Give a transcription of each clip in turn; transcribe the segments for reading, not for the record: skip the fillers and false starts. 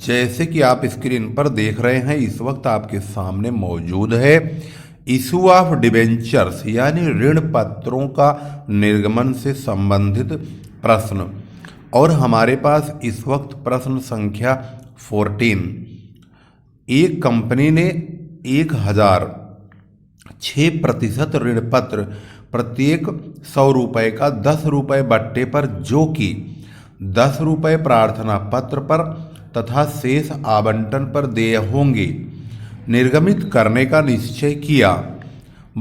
जैसे कि आप स्क्रीन पर देख रहे हैं, इस वक्त आपके सामने मौजूद है इशू ऑफ डिबेंचर्स यानी ऋण पत्रों का निर्गमन से संबंधित प्रश्न। और हमारे पास इस वक्त प्रश्न संख्या 14। एक कंपनी ने 1006% ऋण पत्र प्रत्येक 100 रुपये का 10 रुपये बट्टे पर, जो कि 10 रुपये प्रार्थना पत्र पर तथा शेष आवंटन पर देय होंगे, निर्गमित करने का निश्चय किया।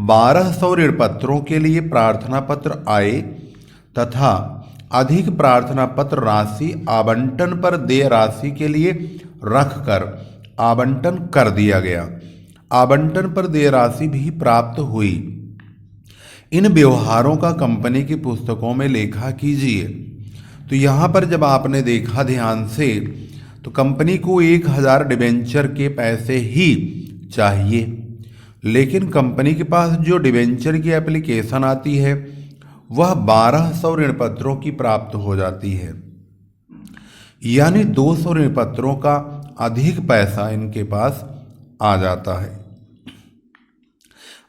1200 ऋण पत्रों के लिए प्रार्थना पत्र आए तथा अधिक प्रार्थना पत्र राशि आवंटन पर देय राशि के लिए रखकर आवंटन कर दिया गया। आवंटन पर देय राशि भी प्राप्त हुई। इन व्यवहारों का कंपनी की पुस्तकों में लेखा कीजिए। तो यहाँ पर जब आपने देखा ध्यान से, तो कंपनी को 1000 डिबेंचर के पैसे ही चाहिए, लेकिन कंपनी के पास जो डिबेंचर की एप्लीकेशन आती है वह 1200 ऋण पत्रों की प्राप्त हो जाती है, यानी 200 ऋण पत्रों का अधिक पैसा इनके पास आ जाता है।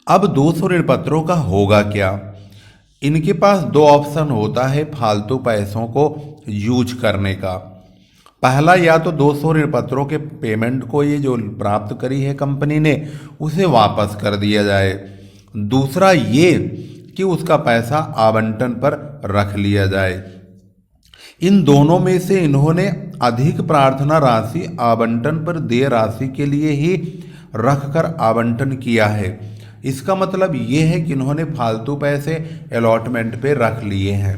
अब 200 ऋण पत्रों का होगा क्या? इनके पास दो ऑप्शन होता है फालतू पैसों को यूज करने का। पहला, या तो 200 ऋण पत्रों के पेमेंट को ये जो प्राप्त करी है कंपनी ने उसे वापस कर दिया जाए। दूसरा ये कि उसका पैसा आवंटन पर रख लिया जाए। इन दोनों में से इन्होंने अधिक प्रार्थना राशि आवंटन पर देय राशि के लिए ही रखकर आवंटन किया है। इसका मतलब ये है कि इन्होंने फालतू पैसे अलॉटमेंट पे रख लिए हैं।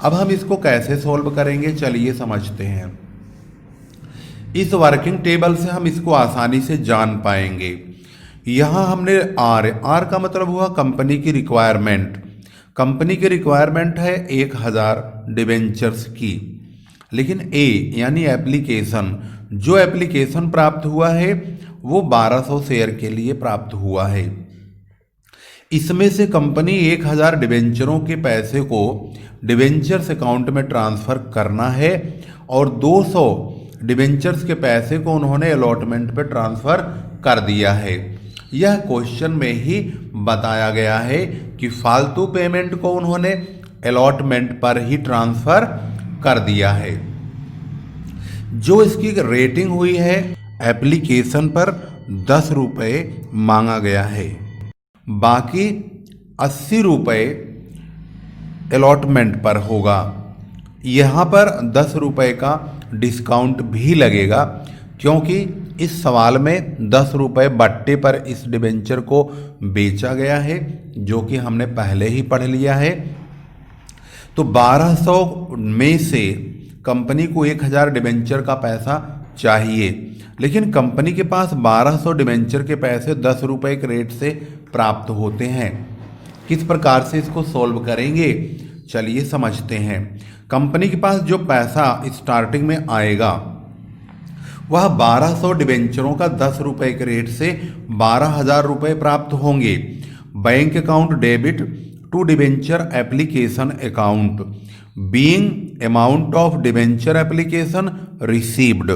अब हम इसको कैसे सॉल्व करेंगे, चलिए समझते हैं। इस वर्किंग टेबल से हम इसको आसानी से जान पाएंगे। यहाँ हमने आर का मतलब हुआ कंपनी की रिक्वायरमेंट। कंपनी की रिक्वायरमेंट है 1000 डिबेंचर्स की, लेकिन ए यानी एप्लीकेशन, जो एप्लीकेशन प्राप्त हुआ है वो 1200 शेयर के लिए प्राप्त हुआ है। इसमें से कंपनी 1000 डिबेंचरों के पैसे को डिबेंचर्स अकाउंट में ट्रांसफर करना है और 200 डिबेंचर्स के पैसे को उन्होंने अलॉटमेंट पे ट्रांसफर कर दिया है। यह क्वेश्चन में ही बताया गया है कि फालतू पेमेंट को उन्होंने अलॉटमेंट पर ही ट्रांसफर कर दिया है। जो इसकी रेटिंग हुई है एप्लीकेशन पर 10 रुपये मांगा गया है, बाकी 80 रुपये अलॉटमेंट पर होगा। यहाँ पर 10 रुपये का डिस्काउंट भी लगेगा, क्योंकि इस सवाल में 10 रुपये बट्टे पर इस डिबेंचर को बेचा गया है, जो कि हमने पहले ही पढ़ लिया है। तो 1200 में से कंपनी को 1000 डिबेंचर का पैसा चाहिए, लेकिन कंपनी के पास 1200 डिबेंचर के पैसे 10 रुपये के रेट से प्राप्त होते हैं। किस प्रकार से इसको सॉल्व करेंगे, चलिए समझते हैं। कंपनी के पास जो पैसा स्टार्टिंग में आएगा वह 1200 डिबेंचरों का 10 रुपये के रेट से 12,000 रुपये प्राप्त होंगे। Bank account debit to debenture application account being amount of debenture application received,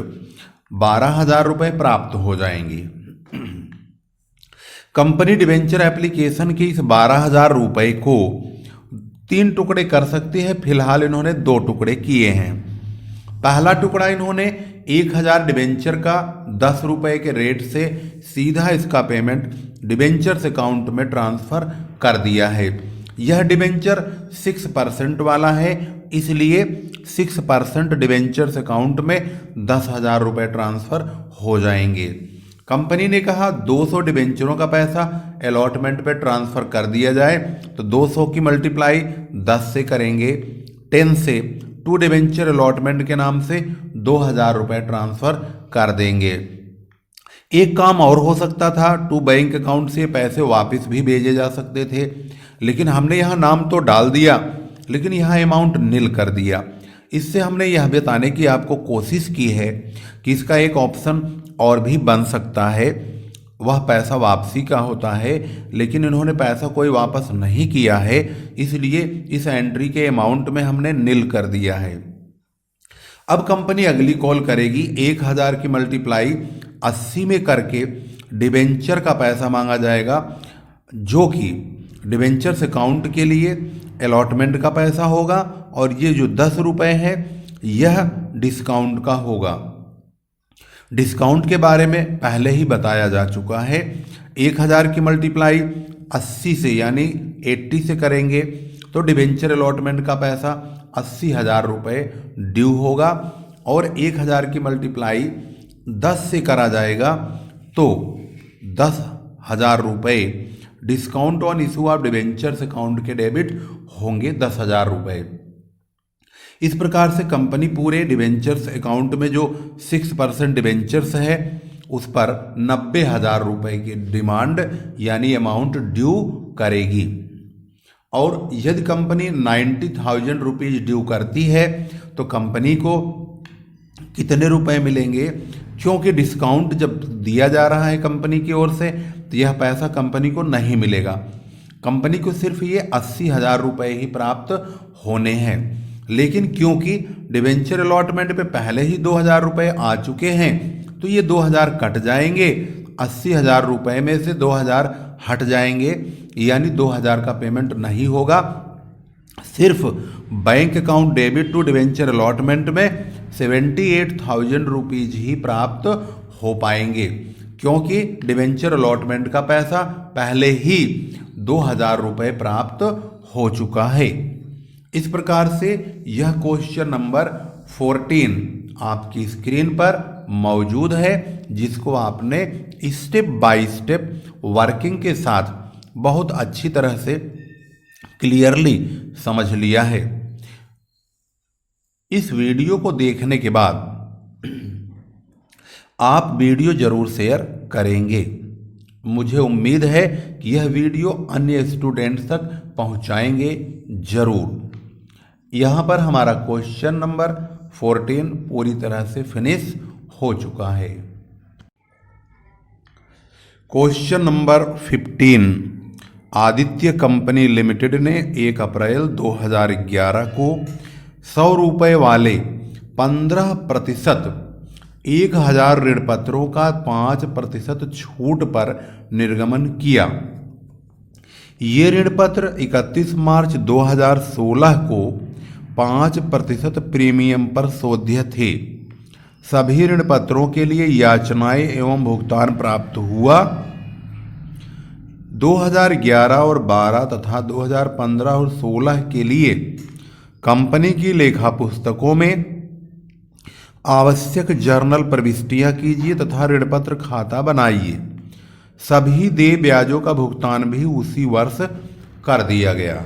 12,000 रुपये प्राप्त हो जाएंगे। कंपनी डिबेंचर एप्लीकेशन के इस 12,000 रुपये को 3 टुकड़े कर सकती है। फिलहाल इन्होंने 2 टुकड़े किए हैं। पहला टुकड़ा इन्होंने 1000 डिबेंचर का 10 रुपये के रेट से सीधा इसका पेमेंट डिबेंचर्स अकाउंट में ट्रांसफर कर दिया है। यह डिबेंचर 6% वाला है, इसलिए 6% डिबेंचर्स अकाउंट में 10,000 रुपये ट्रांसफर हो जाएंगे। कंपनी ने कहा 200 डिबेंचरों का पैसा अलॉटमेंट पे ट्रांसफर कर दिया जाए, तो 200 की मल्टीप्लाई 10 से करेंगे, 10 से 2 डिबेंचर अलॉटमेंट के नाम से 2,000 रुपये ट्रांसफर कर देंगे। एक काम और हो सकता था, 2 बैंक अकाउंट से पैसे वापस भी भेजे जा सकते थे, लेकिन हमने यहाँ नाम तो डाल दिया, लेकिन यहाँ अमाउंट निल कर दिया। इससे हमने यह बताने की आपको कोशिश की है कि इसका एक ऑप्शन और भी बन सकता है, वह पैसा वापसी का होता है, लेकिन इन्होंने पैसा कोई वापस नहीं किया है, इसलिए इस एंट्री के अमाउंट में हमने निल कर दिया है। अब कंपनी अगली कॉल करेगी, 1000 की मल्टीप्लाई 80 में करके डिबेंचर का पैसा मांगा जाएगा, जो कि डिबेंचर्स अकाउंट के लिए अलॉटमेंट का पैसा होगा, और ये जो 10 रुपये है यह डिस्काउंट का होगा। डिस्काउंट के बारे में पहले ही बताया जा चुका है। 1000 की मल्टीप्लाई 80 से यानी 80 से करेंगे तो डिबेंचर अलॉटमेंट का पैसा 80,000 रुपये ड्यू होगा, और 1000 की मल्टीप्लाई 10 से करा जाएगा तो 10,000 रुपये discount on issue of debentures account के डेबिट होंगे 10,000 रुपये। इस प्रकार से कंपनी पूरे डिबेंचर्स अकाउंट में जो 6% डिबेंचर्स है उस पर 90,000 रुपये की डिमांड यानी अमाउंट ड्यू करेगी। और यदि कंपनी 90,000 रुपीज़ ड्यू करती है तो कंपनी को कितने रुपए मिलेंगे? क्योंकि डिस्काउंट जब दिया जा रहा है कंपनी की ओर से तो यह पैसा कंपनी को नहीं मिलेगा। कंपनी को सिर्फ ये 80,000 रुपये ही प्राप्त होने हैं। लेकिन क्योंकि डिबेंचर अलॉटमेंट पे पहले ही 2,000 रुपये आ चुके हैं तो ये 2,000 कट जाएंगे, 80,000 रुपये में से 2,000 हट जाएंगे, यानी 2,000 का पेमेंट नहीं होगा। सिर्फ bank account debit to debenture allotment में 78,000 रुपीज़ ही प्राप्त हो पाएंगे, क्योंकि डिबेंचर अलॉटमेंट का पैसा पहले ही 2,000 रुपये प्राप्त हो चुका है। इस प्रकार से यह क्वेश्चन नंबर 14 आपकी स्क्रीन पर मौजूद है, जिसको आपने स्टेप बाय स्टेप वर्किंग के साथ बहुत अच्छी तरह से क्लियरली समझ लिया है। इस वीडियो को देखने के बाद आप वीडियो जरूर शेयर करेंगे। मुझे उम्मीद है कि यह वीडियो अन्य स्टूडेंट्स तक पहुंचाएंगे जरूर। यहाँ पर हमारा क्वेश्चन नंबर 14 पूरी तरह से फिनिश हो चुका है। Question number 15, Aditya company limited ने 1 अप्रैल 2011 को 100 रुपये वाले 15% 1,000 ऋण पत्रों का 5% छूट पर निर्गमन किया। ये ऋण पत्र 31 मार्च 2016 को 5% प्रीमियम पर शोध्य थे। सभी ऋण पत्रों के लिए याचनाएं एवं भुगतान प्राप्त हुआ। 2011 और 12 तथा 2015 और 16 के लिए कंपनी की लेखा पुस्तकों में आवश्यक जर्नल प्रविष्टियां कीजिए तथा ऋण पत्र खाता बनाइए। सभी देय ब्याजों का भुगतान भी उसी वर्ष कर दिया गया।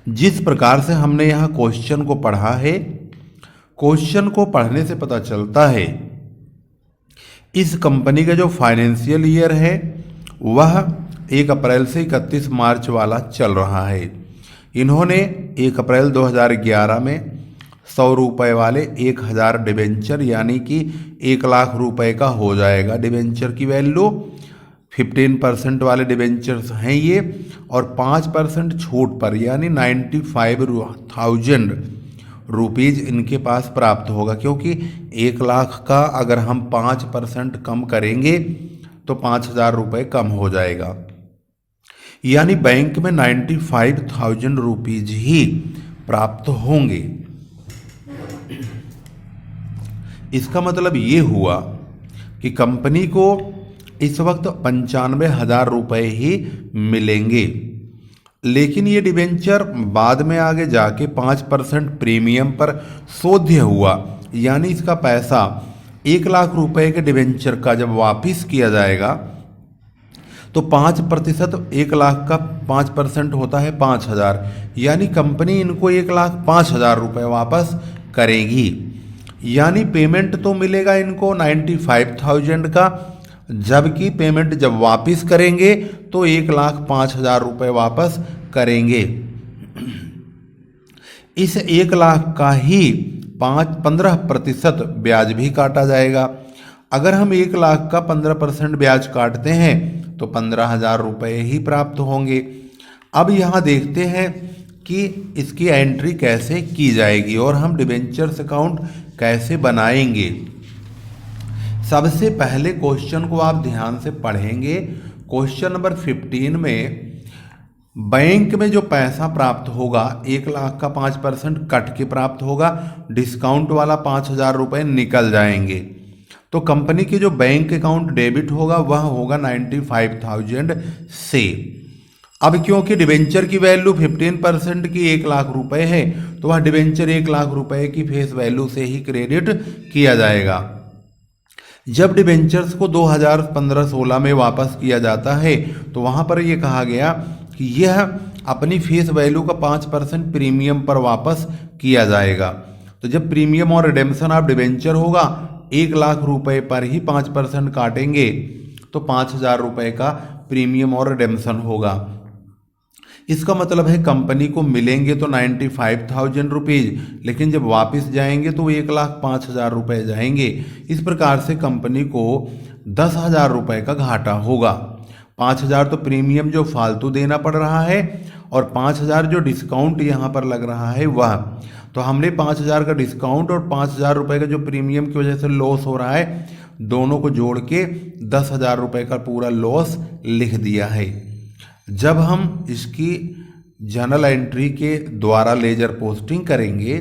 जिस प्रकार से हमने यहाँ क्वेश्चन को पढ़ा है, क्वेश्चन को पढ़ने से पता चलता है इस कंपनी का जो फाइनेंशियल ईयर है वह 1 अप्रैल से 31 मार्च वाला चल रहा है। इन्होंने 1 अप्रैल 2011 में 100 रुपये वाले 1,000 डिबेंचर यानी कि 1 लाख रुपए का हो जाएगा डिबेंचर की वैल्यू। 15% वाले डिबेंचर्स हैं ये, और 5% छूट पर यानी 95,000 रुपीज़ इनके पास प्राप्त होगा, क्योंकि 1 लाख का अगर हम 5% कम करेंगे तो 5,000 रुपये कम हो जाएगा, यानी बैंक में 95,000 रुपीज़ ही प्राप्त होंगे। इसका मतलब ये हुआ कि कंपनी को इस वक्त 95,000 रुपये ही मिलेंगे। लेकिन ये डिबेंचर बाद में आगे जाके 5% प्रीमियम पर शोध्य हुआ, यानी इसका पैसा 1 लाख रुपए के डिबेंचर का जब वापिस किया जाएगा तो 5%, 1 लाख का 5% होता है 5,000, यानी कंपनी इनको 1,05,000 रुपये वापस करेगी। यानी पेमेंट तो मिलेगा इनको 95,000 का, जबकि पेमेंट जब वापस करेंगे तो 1,05,000 रुपये वापस करेंगे। इस 1 लाख का ही 15% ब्याज भी काटा जाएगा। अगर हम 1 लाख का 15% ब्याज काटते हैं तो 15,000 रुपये ही प्राप्त होंगे। अब यहाँ देखते हैं कि इसकी एंट्री कैसे की जाएगी और हम डिबेंचर्स अकाउंट कैसे बनाएंगे। सबसे पहले क्वेश्चन को आप ध्यान से पढ़ेंगे। क्वेश्चन नंबर 15 में बैंक में जो पैसा प्राप्त होगा 1 लाख का 5% कट के प्राप्त होगा, डिस्काउंट वाला 5,000 रुपये निकल जाएंगे। तो कंपनी के जो बैंक अकाउंट डेबिट होगा वह होगा 95,000 से। अब क्योंकि डिबेंचर की वैल्यू 15% की 1 लाख रुपए है तो वह डिबेंचर 1 लाख रुपए की फेस वैल्यू से ही क्रेडिट किया जाएगा। जब डिबेंचर्स को 2015-16 में वापस किया जाता है तो वहाँ पर ये कहा गया कि यह अपनी फेस वैल्यू का 5% प्रीमियम पर वापस किया जाएगा। तो जब प्रीमियम और रिडेम्पशन ऑफ डिबेंचर होगा 1 लाख रुपए पर ही 5% काटेंगे तो 5,000 रुपये का प्रीमियम और रिडेम्पशन होगा। इसका मतलब है कंपनी को मिलेंगे तो 95,000 रुपीज़, लेकिन जब वापस जाएंगे तो 1,05,000 रुपये जाएंगे। इस प्रकार से कंपनी को 10,000 रुपये का घाटा होगा। 5,000 तो प्रीमियम जो फालतू देना पड़ रहा है और 5,000 जो डिस्काउंट यहाँ पर लग रहा है वह, तो हमने 5,000 का डिस्काउंट और 5,000 रुपये का जो प्रीमियम की वजह से लॉस हो रहा है दोनों को जोड़ के 10,000 रुपये का पूरा लॉस लिख दिया है। जब हम इसकी जर्नल एंट्री के द्वारा लेजर पोस्टिंग करेंगे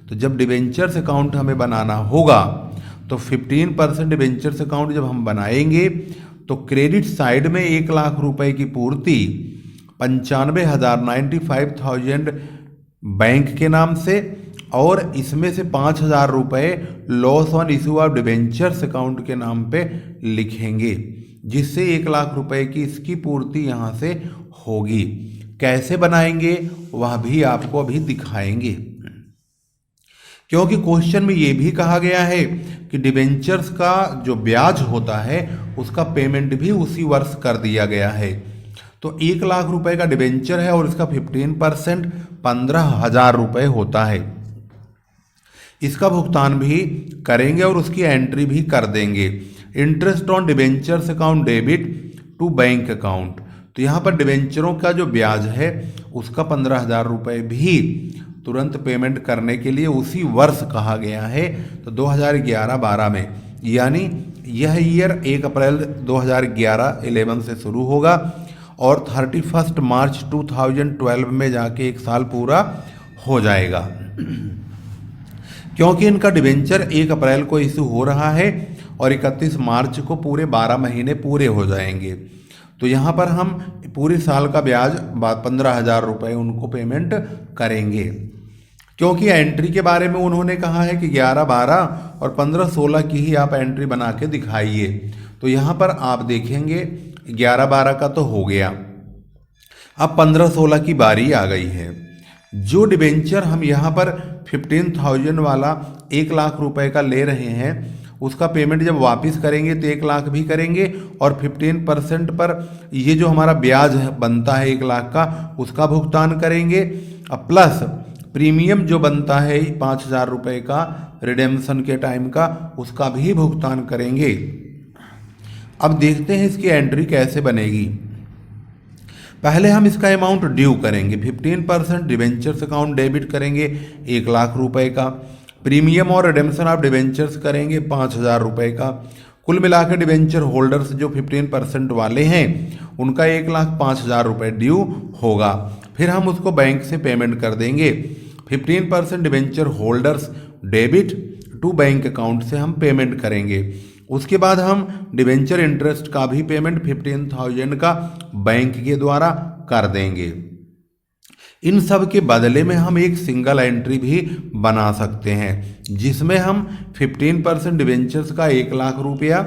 तो जब डिबेंचर्स अकाउंट हमें बनाना होगा तो 15% डिबेंचर्स अकाउंट जब हम बनाएंगे तो क्रेडिट साइड में 1 लाख रुपए की पूर्ति 95,000 बैंक के नाम से और इसमें से 5,000 रुपये loss on issue of debentures account के नाम पे लिखेंगे, जिससे 1 लाख रुपए की इसकी पूर्ति यहाँ से होगी। कैसे बनाएंगे वह भी आपको अभी दिखाएंगे, क्योंकि क्वेश्चन में ये भी कहा गया है कि डिबेंचर्स का जो ब्याज होता है उसका पेमेंट भी उसी वर्ष कर दिया गया है। तो 1 लाख रुपए का डिबेंचर है और इसका 15% 15,000 रुपये होता है। इसका भुगतान भी करेंगे और उसकी एंट्री भी कर देंगे। Interest on debentures account debit to bank account, तो यहाँ पर डिबेंचरों का जो ब्याज है उसका 15,000 रुपये भी तुरंत पेमेंट करने के लिए उसी वर्ष कहा गया है। तो 2011-12 में, यानी यह ईयर 1 अप्रैल 2011-11 से शुरू होगा और 31 मार्च 2012 में जाके 1 साल पूरा हो जाएगा। क्योंकि इनका डिबेंचर 1 अप्रैल को इशू हो रहा है और 31 मार्च को पूरे 12 महीने पूरे हो जाएंगे। तो यहाँ पर हम पूरे साल का ब्याज 15,000 रुपये उनको पेमेंट करेंगे, क्योंकि एंट्री के बारे में उन्होंने कहा है कि 11-12 और 15-16 की ही आप एंट्री बना के दिखाइए। तो यहाँ पर आप देखेंगे 11-12 का तो हो गया, अब 15-16 की बारी आ गई है। जो डिबेंचर हम यहाँ पर 15,000 वाला 1 लाख रुपए का ले रहे हैं उसका पेमेंट जब वापस करेंगे तो 1 लाख भी करेंगे और 15% पर ये जो हमारा ब्याज बनता है 1 लाख का उसका भुगतान करेंगे, अब प्लस प्रीमियम जो बनता है 5,000 रुपये का रिडेम्पशन के टाइम का उसका भी भुगतान करेंगे। अब देखते हैं इसकी एंट्री कैसे बनेगी। पहले हम इसका अमाउंट ड्यू करेंगे, 15% डिबेंचर्स अकाउंट डेबिट करेंगे 1 लाख रुपए का, प्रीमियम और रिडेम्पशन ऑफ डिबेंचर्स करेंगे 5,000 रुपये का। कुल मिलाकर डिबेंचर होल्डर्स जो 15% वाले हैं उनका 1,05,000 रुपये ड्यू होगा। फिर हम उसको बैंक से पेमेंट कर देंगे। 15% debenture holders debit to bank account से हम पेमेंट करेंगे। उसके बाद हम डिबेंचर इंटरेस्ट का भी पेमेंट 15,000 का बैंक के द्वारा कर देंगे। इन सब के बदले में हम एक सिंगल एंट्री भी बना सकते हैं जिसमें हम 15% डिबेंचर्स का 1 लाख रुपया,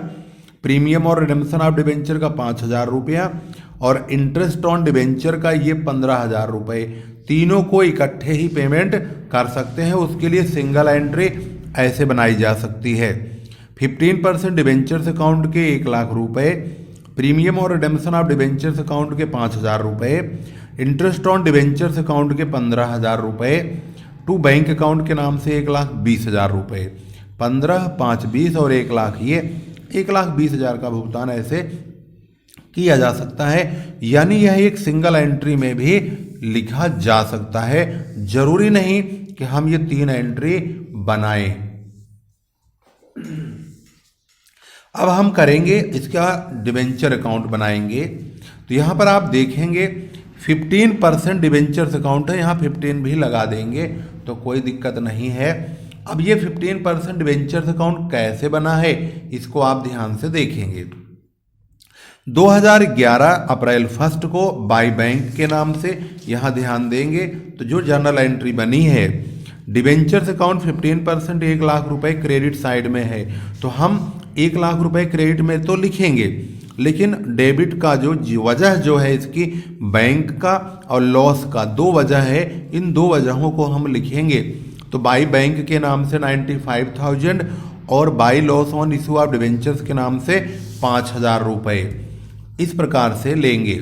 प्रीमियम और रिडेम्पशन ऑफ डिबेंचर का 5,000 रुपया और इंटरेस्ट ऑन डिबेंचर का ये 15,000 रुपये, तीनों को इकट्ठे ही पेमेंट कर सकते हैं। उसके लिए सिंगल एंट्री ऐसे बनाई जा सकती है। 15% डिबेंचर्स अकाउंट के 1 लाख रुपये, प्रीमियम और रिडेम्पशन ऑफ डिबेंचर्स अकाउंट के 5,000 रुपये, इंटरेस्ट ऑन डिबेंचर्स अकाउंट के 15,000 रुपये, टू बैंक अकाउंट के नाम से 1,20,000 रुपये, 15, 5, 20 और 1 लाख, ये 1,20,000 का भुगतान ऐसे किया जा सकता है। यानी यह एक सिंगल एंट्री में भी लिखा जा सकता है, जरूरी नहीं कि हम ये 3 एंट्री बनाएं। अब हम करेंगे इसका डिबेंचर अकाउंट बनाएंगे। तो यहाँ पर आप देखेंगे 15% डिबेंचर्स अकाउंट है, यहाँ 15 भी लगा देंगे तो कोई दिक्कत नहीं है। अब ये 15% डिबेंचर्स अकाउंट कैसे बना है इसको आप ध्यान से देखेंगे। 2011 अप्रैल 1 को बाई बैंक के नाम से यहाँ ध्यान देंगे तो जो जर्नल एंट्री बनी है, डिबेंचर्स अकाउंट 15% 1 लाख रुपए क्रेडिट साइड में है, तो हम 1 लाख रुपए क्रेडिट में तो लिखेंगे, लेकिन डेबिट का जो वजह जो है इसकी बैंक का और लॉस का 2 वजह है, इन 2 वजहों को हम लिखेंगे। तो बाई बैंक के नाम से 95,000 और by loss on issue of debentures के नाम से 5,000 रुपये इस प्रकार से लेंगे,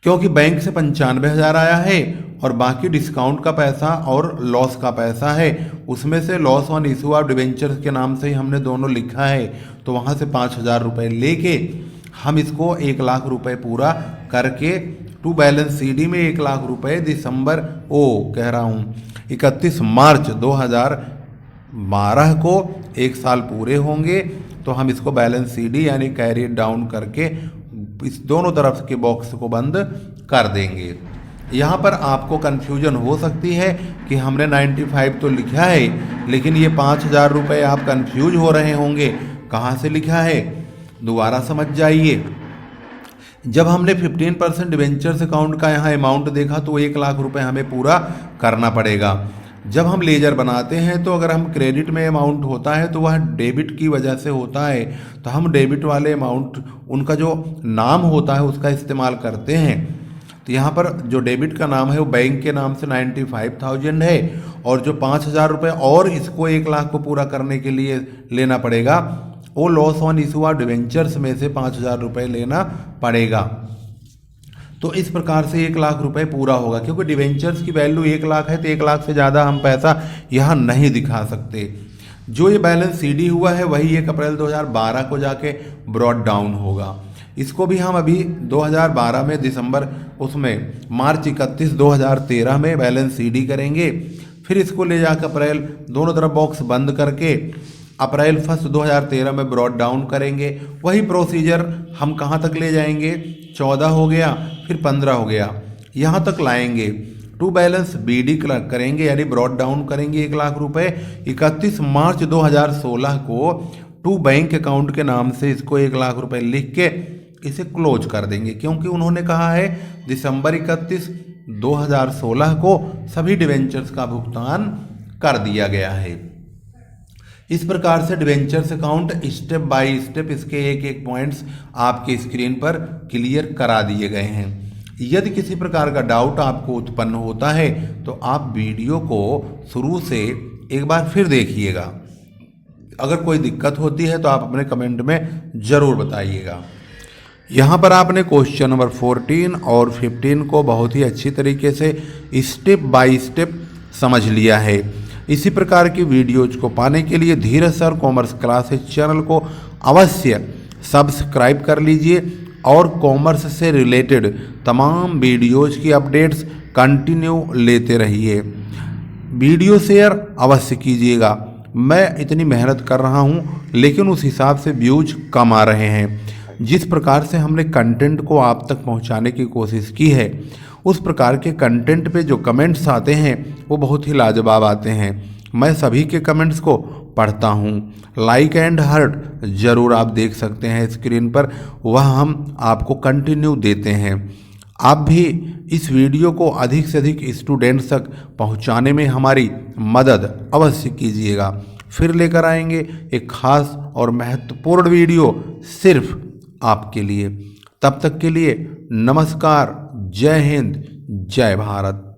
क्योंकि बैंक से 95,000 आया है और बाकी डिस्काउंट का पैसा और लॉस का पैसा है, उसमें से loss on issue of debentures के नाम से ही हमने दोनों लिखा है, तो वहाँ से 5,000 रुपये लेके हम इसको 1 लाख रुपए पूरा करके टू बैलेंस सीडी में 1 लाख रुपए दिसंबर 31 मार्च 2012 को 1 साल पूरे होंगे, तो हम इसको बैलेंस सीडी यानी कैरी डाउन करके इस दोनों तरफ के बॉक्स को बंद कर देंगे। यहाँ पर आपको कन्फ्यूजन हो सकती है कि हमने 95 तो लिखा है, लेकिन ये 5,000 रुपये आप कन्फ्यूज हो रहे होंगे कहाँ से लिखा है, दोबारा समझ जाइए। जब हमने 15% डिबेंचर्स अकाउंट का यहाँ अमाउंट देखा तो 1 लाख रुपए हमें पूरा करना पड़ेगा। जब हम लेजर बनाते हैं तो अगर हम क्रेडिट में अमाउंट होता है तो वह डेबिट की वजह से होता है, तो हम डेबिट वाले अमाउंट उनका जो नाम होता है उसका इस्तेमाल करते हैं। तो यहाँ पर जो डेबिट का नाम है वो बैंक के नाम से 95,000 है, और जो 5,000 रुपये और इसको 1 लाख को पूरा करने के लिए लेना पड़ेगा, वो loss on issue of debentures में से 5,000 रुपये लेना पड़ेगा। तो इस प्रकार से 1 लाख रुपए पूरा होगा, क्योंकि डिबेंचर्स की वैल्यू 1 लाख है, तो 1 लाख से ज़्यादा हम पैसा यहाँ नहीं दिखा सकते। जो ये बैलेंस सीडी हुआ है वही 1 अप्रैल 2012 को जाके ब्रॉड डाउन होगा। इसको भी हम अभी 2012 में दिसंबर उसमें मार्च 31 2013 में बैलेंस सीडी करेंगे, फिर इसको ले जाकर अप्रैल दोनों तरफ बॉक्स बंद करके अप्रैल 1 2013 में ब्रॉड डाउन करेंगे। वही प्रोसीजर हम कहाँ तक ले जाएंगे, 14 हो गया, फिर 15 हो गया, यहाँ तक लाएंगे। टू बैलेंस बीडी करेंगे यानी ब्रॉड डाउन करेंगे 1 लाख रुपए। 31 मार्च 2016 को टू बैंक अकाउंट के नाम से इसको 1 लाख रुपए लिख के इसे क्लोज कर देंगे, क्योंकि उन्होंने कहा है दिसंबर 31 2016 को सभी डिवेंचर्स का भुगतान कर दिया गया है। इस प्रकार से debentures account step by step इसके एक एक पॉइंट्स आपके स्क्रीन पर क्लियर करा दिए गए हैं। यदि किसी प्रकार का डाउट आपको उत्पन्न होता है तो आप वीडियो को शुरू से एक बार फिर देखिएगा। अगर कोई दिक्कत होती है तो आप अपने कमेंट में ज़रूर बताइएगा। यहाँ पर आपने क्वेश्चन नंबर 14 और 15 को बहुत ही अच्छी तरीके से स्टेप बाय स्टेप समझ लिया है। इसी प्रकार की वीडियोज को पाने के लिए धीरज सर कॉमर्स क्लासेस चैनल को अवश्य सब्सक्राइब कर लीजिए और कॉमर्स से रिलेटेड तमाम वीडियोज की अपडेट्स कंटिन्यू लेते रहिए। वीडियो शेयर अवश्य कीजिएगा। मैं इतनी मेहनत कर रहा हूँ लेकिन उस हिसाब से व्यूज कम आ रहे हैं। जिस प्रकार से हमने कंटेंट को आप तक पहुँचाने की कोशिश की है उस प्रकार के कंटेंट पे जो कमेंट्स आते हैं वो बहुत ही लाजवाब आते हैं। मैं सभी के कमेंट्स को पढ़ता हूँ। लाइक एंड हार्ट ज़रूर आप देख सकते हैं स्क्रीन पर, वह हम आपको कंटिन्यू देते हैं। आप भी इस वीडियो को अधिक से अधिक स्टूडेंट्स तक पहुँचाने में हमारी मदद अवश्य कीजिएगा। फिर लेकर आएंगे एक खास और महत्वपूर्ण वीडियो सिर्फ आपके लिए। तब तक के लिए नमस्कार, जय हिंद, जय भारत।